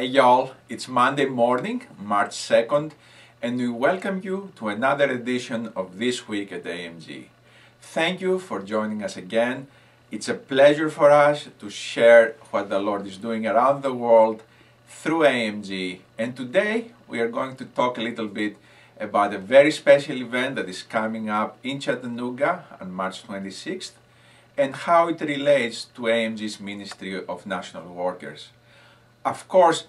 Hey y'all, it's Monday morning, March 2nd, and we welcome you to another edition of This Week at AMG. Thank you for joining us again. It's a pleasure for us to share what the Lord is doing around the world through AMG. And today we are going to talk a little bit about a very special event that is coming up in Chattanooga on March 26th and how it relates to AMG's Ministry of National Workers. Of course,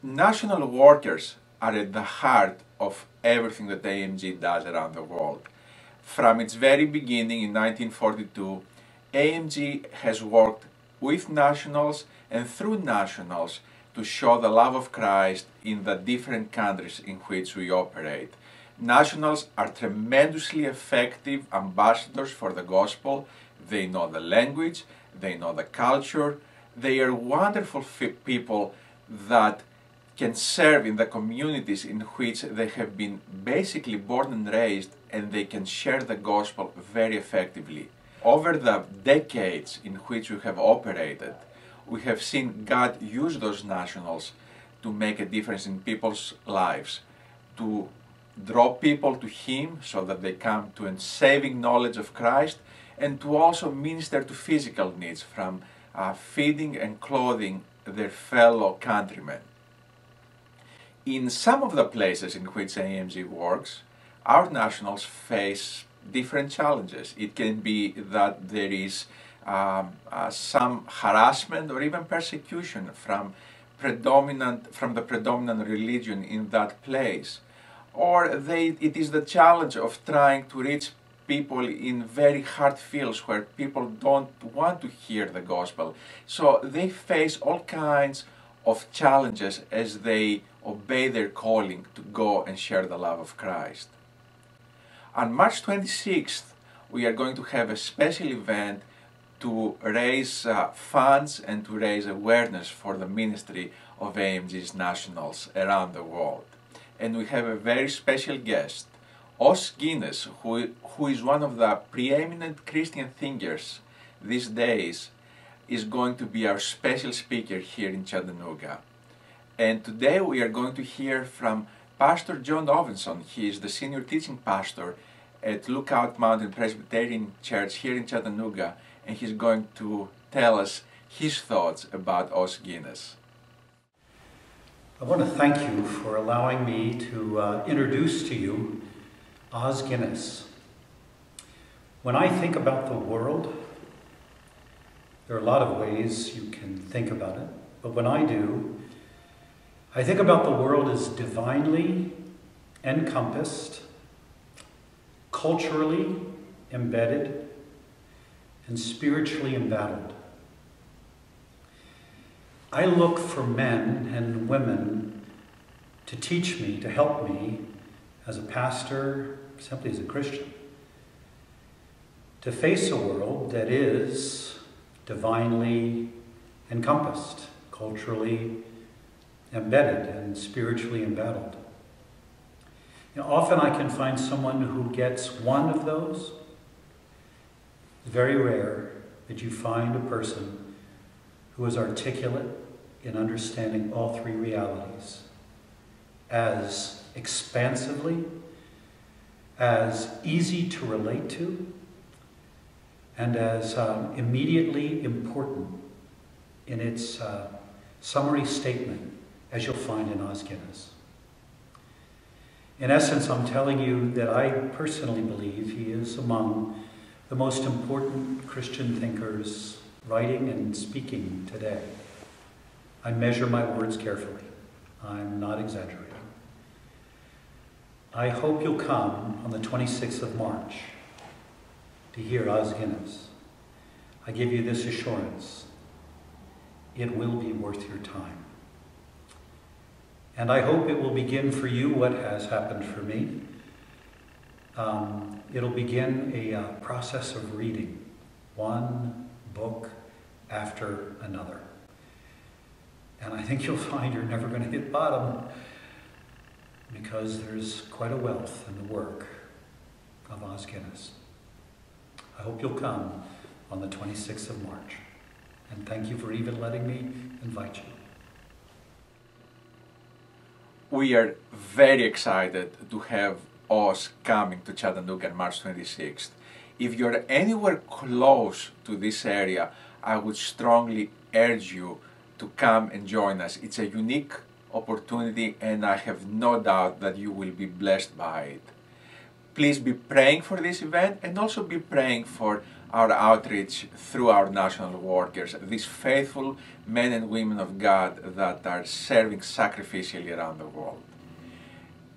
national workers are at the heart of everything that AMG does around the world. From its very beginning in 1942, AMG has worked with nationals and through nationals to show the love of Christ in the different countries in which we operate. Nationals are tremendously effective ambassadors for the gospel. They know the language, they know the culture. They are wonderful people that can serve in the communities in which they have been basically born and raised, and they can share the gospel very effectively. Over the decades in which we have operated, we have seen God use those nationals to make a difference in people's lives, to draw people to Him so that they come to a saving knowledge of Christ, and to also minister to physical needs from feeding and clothing their fellow countrymen. In some of the places in which AMG works, our nationals face different challenges. It can be that there is some harassment or even persecution from the predominant religion in that place. Or it is the challenge of trying to reach people in very hard fields where people don't want to hear the gospel. So they face all kinds of challenges as they obey their calling to go and share the love of Christ. On March 26th, we are going to have a special event to raise funds and to raise awareness for the ministry of AMG's nationals around the world. And we have a very special guest, Os Guinness, who is one of the preeminent Christian thinkers these days, is going to be our special speaker here in Chattanooga. And today we are going to hear from Pastor Joe Novenson. He is the senior teaching pastor at Lookout Mountain Presbyterian Church here in Chattanooga, and he's going to tell us his thoughts about Os Guinness. I want to thank you for allowing me to introduce to you Os Guinness. When I think about the world, there are a lot of ways you can think about it, but when I do, I think about the world as divinely encompassed, culturally embedded, and spiritually embattled. I look for men and women to teach me, to help me as a pastor, simply as a Christian, to face a world that is divinely encompassed, culturally embedded, and spiritually embattled. You know, often I can find someone who gets one of those. It's very rare that you find a person who is articulate in understanding all three realities as expansively, as easy to relate to, and as immediately important in its summary statement as you'll find in Os Guinness. In essence, I'm telling you that I personally believe he is among the most important Christian thinkers writing and speaking today. I measure my words carefully. I'm not exaggerating. I hope you'll come on the 26th of March to hear Os Guinness. I give you this assurance. It will be worth your time. And I hope it will begin for you what has happened for me. It'll begin a process of reading one book after another. And I think you'll find you're never going to hit bottom, because there's quite a wealth in the work of Os Guinness. I hope you'll come on the 26th of March. And thank you for even letting me invite you. We are very excited to have Os coming to Chattanooga on March 26th. If you're anywhere close to this area, I would strongly urge you to come and join us. It's a unique opportunity, and I have no doubt that you will be blessed by it. Please be praying for this event, and also be praying for our outreach through our national workers, these faithful men and women of God that are serving sacrificially around the world.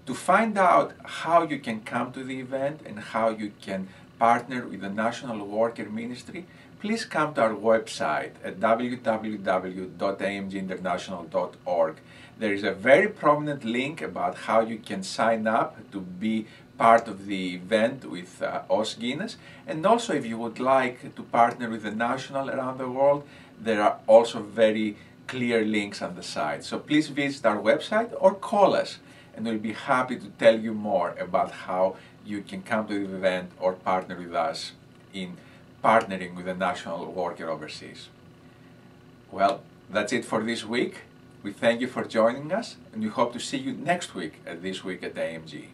To find out how you can come to the event and how you can partner with the National Worker Ministry, please come to our website at www.amginternational.org. There is a very prominent link about how you can sign up to be part of the event with Os Guinness, and also if you would like to partner with the National around the world, there are also very clear links on the site. So please visit our website or call us, and we'll be happy to tell you more about how you can come to the event or partner with us in partnering with the National Worker overseas. Well, that's it for this week. We thank you for joining us, and we hope to see you next week at This Week at AMG.